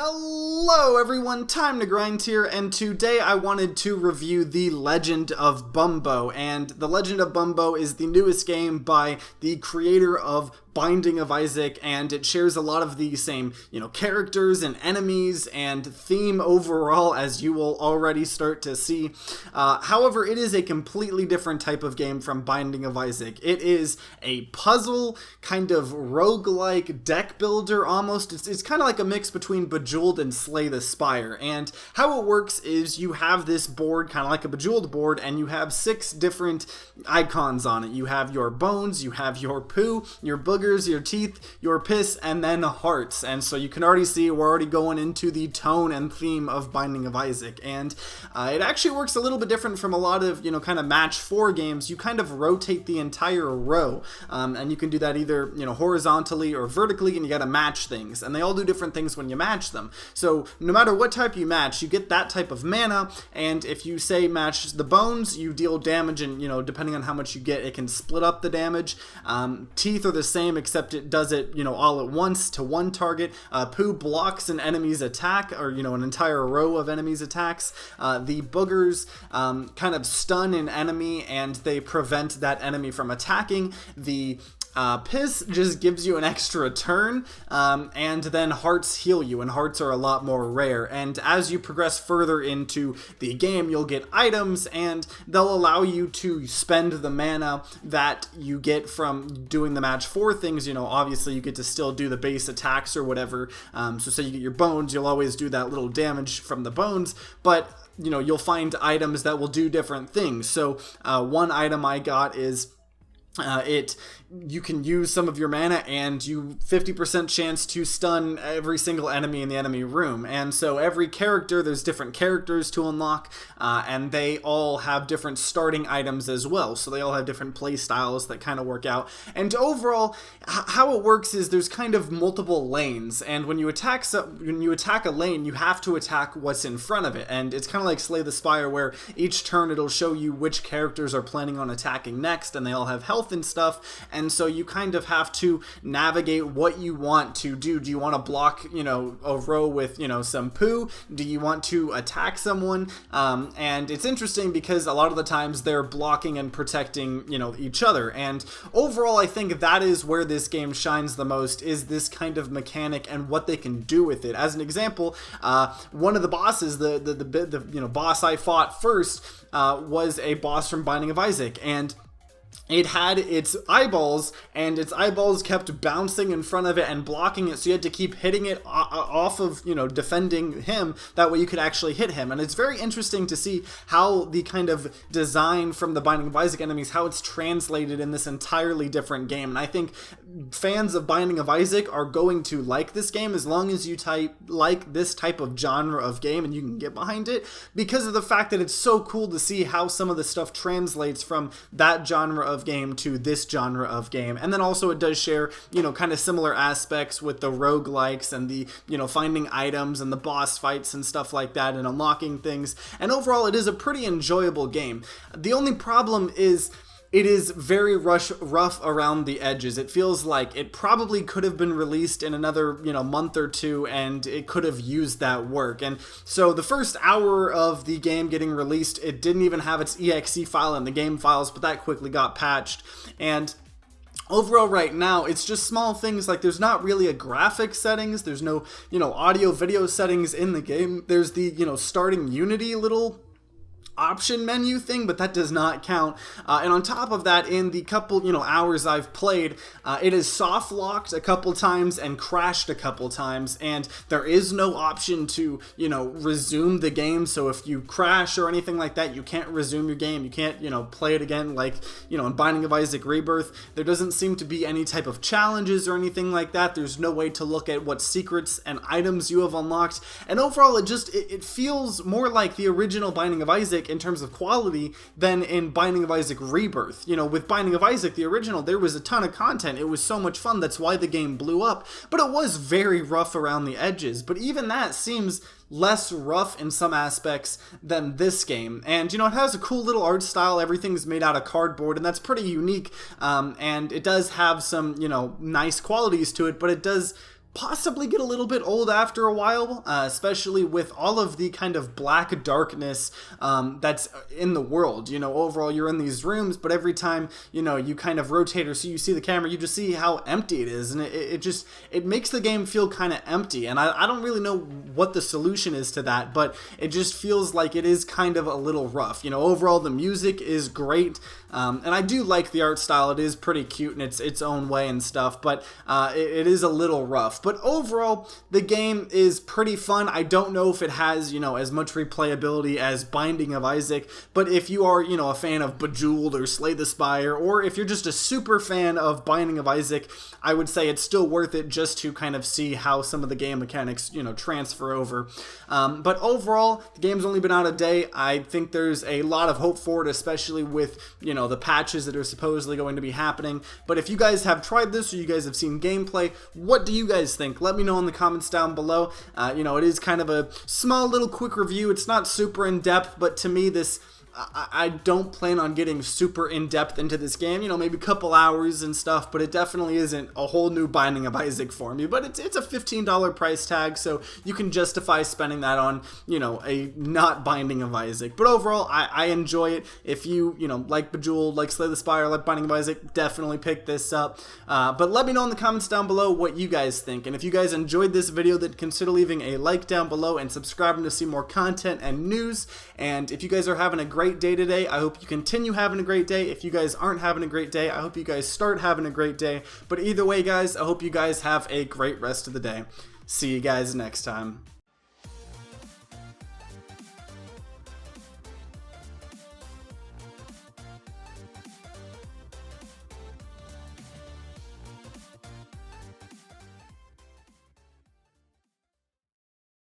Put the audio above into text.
Hello everyone, TimeToGrind here, and today I wanted to review The Legend of Bumbo, and The Legend of Bumbo is the newest game by the creator of Binding of Isaac, and it shares a lot of the same, characters and enemies and theme overall, as you will already start to see. However, it is a completely different type of game from Binding of Isaac. It is a puzzle, kind of roguelike deck builder almost. It's kind of like a mix between Bejeweled and Slay the Spire, and how it works is you have this board, kind of like a Bejeweled board, and you have 6 different icons on it. You have your bones, you have your poo, your boogers, your teeth, your piss, and then hearts. And so you can already see we're already going into the tone and theme of Binding of Isaac. And it actually works a little bit different from a lot of, kind of match 4 games. You kind of rotate the entire row. And you can do that either, horizontally or vertically, and you gotta match things. And they all do different things when you match them. So no matter what type you match, you get that type of mana. And if you say match the bones, you deal damage, and, depending on how much you get, it can split up the damage. Teeth are the same, except it does it, all at once to one target. Poo blocks an enemy's attack, or, an entire row of enemies' attacks. The boogers kind of stun an enemy, and they prevent that enemy from attacking. The piss just gives you an extra turn, and then hearts heal you, and hearts are a lot more rare. And as you progress further into the game, you'll get items, and they'll allow you to spend the mana that you get from doing the match 4 things. Obviously you get to still do the base attacks or whatever. So say you get your bones, you'll always do that little damage from the bones, but you'll find items that will do different things. So one item I got is you can use some of your mana, and you 50% chance to stun every single enemy in the enemy room. And so every character, there's different characters to unlock, and they all have different starting items as well. So they all have different play styles that kind of work out. And overall, how it works is there's kind of multiple lanes, and when you attack a lane, you have to attack what's in front of it. And it's kind of like Slay the Spire, where each turn it'll show you which characters are planning on attacking next, and they all have health and stuff. And so you kind of have to navigate what you want to do. Do you want to block, a row with, some poo? Do you want to attack someone? And it's interesting because a lot of the times they're blocking and protecting, each other. And overall, I think that is where this game shines the most, is this kind of mechanic and what they can do with it. As an example, one of the bosses, the boss I fought first, was a boss from Binding of Isaac, and it had its eyeballs, and its eyeballs kept bouncing in front of it and blocking it, so you had to keep hitting it off of, defending him. That way you could actually hit him. And it's very interesting to see how the kind of design from the Binding of Isaac enemies, how it's translated in this entirely different game. And I think fans of Binding of Isaac are going to like this game, as long as you like this type of genre of game and you can get behind it, because of the fact that it's so cool to see how some of the stuff translates from that genre of game to this genre of game. And then also it does share, kind of similar aspects with the roguelikes and the, finding items and the boss fights and stuff like that, and unlocking things. And overall, it is a pretty enjoyable game. The only problem is it is very rough around the edges. It feels like it probably could have been released in another, month or 2, and it could have used that work. And so the first hour of the game getting released, it didn't even have its exe file in the game files, but that quickly got patched. And overall right now, it's just small things like there's not really a graphic settings, there's no, audio video settings in the game. There's the, starting Unity little option menu thing, but that does not count. And on top of that, in the couple hours I've played, it is soft locked a couple times and crashed a couple times, and there is no option to resume the game. So if you crash or anything like that, you can't resume your game. You can't play it again like in Binding of Isaac Rebirth. There doesn't seem to be any type of challenges or anything like that. There's no way to look at what secrets and items you have unlocked, and overall it feels more like the original Binding of Isaac in terms of quality than in Binding of Isaac Rebirth. With Binding of Isaac, the original, there was a ton of content. It was so much fun. That's why the game blew up. But it was very rough around the edges. But even that seems less rough in some aspects than this game. And, it has a cool little art style. Everything's made out of cardboard, and that's pretty unique. And it does have some, nice qualities to it, but it does possibly get a little bit old after a while, especially with all of the kind of black darkness that's in the world. You know, overall you're in these rooms, but every time, you know, you kind of rotate or so you see the camera, you just see how empty it is, and it makes the game feel kind of empty. And I don't really know what the solution is to that, but it just feels like it is kind of a little rough. You know, overall the music is great, and I do like the art style. It is pretty cute in its own way and stuff, but it is a little rough. But overall, the game is pretty fun. I don't know if it has, you know, as much replayability as Binding of Isaac, but if you are, you know, a fan of Bejeweled or Slay the Spire, or if you're just a super fan of Binding of Isaac, I would say it's still worth it just to kind of see how some of the game mechanics, you know, transfer over. But overall, the game's only been out a day. I think there's a lot of hope for it, especially with, you know, the patches that are supposedly going to be happening. But if you guys have tried this or you guys have seen gameplay, what do you guys think? Let me know in the comments down below. You know, it is kind of a small little quick review. It's not super in depth, but to me I don't plan on getting super in-depth into this game, you know, maybe a couple hours and stuff, but it definitely isn't a whole new Binding of Isaac for me. But it's a $15 price tag, so you can justify spending that on, you know, a not Binding of Isaac. But overall, I enjoy it. If you know, like Bejeweled, like Slay the Spire, like Binding of Isaac, definitely pick this up. But let me know in the comments down below what you guys think. And if you guys enjoyed this video, then consider leaving a like down below and subscribing to see more content and news. And if you guys are having a great day today, I hope you continue having a great day. If you guys aren't having a great day, I hope you guys start having a great day. But either way, guys, I hope you guys have a great rest of the day. See you guys next time.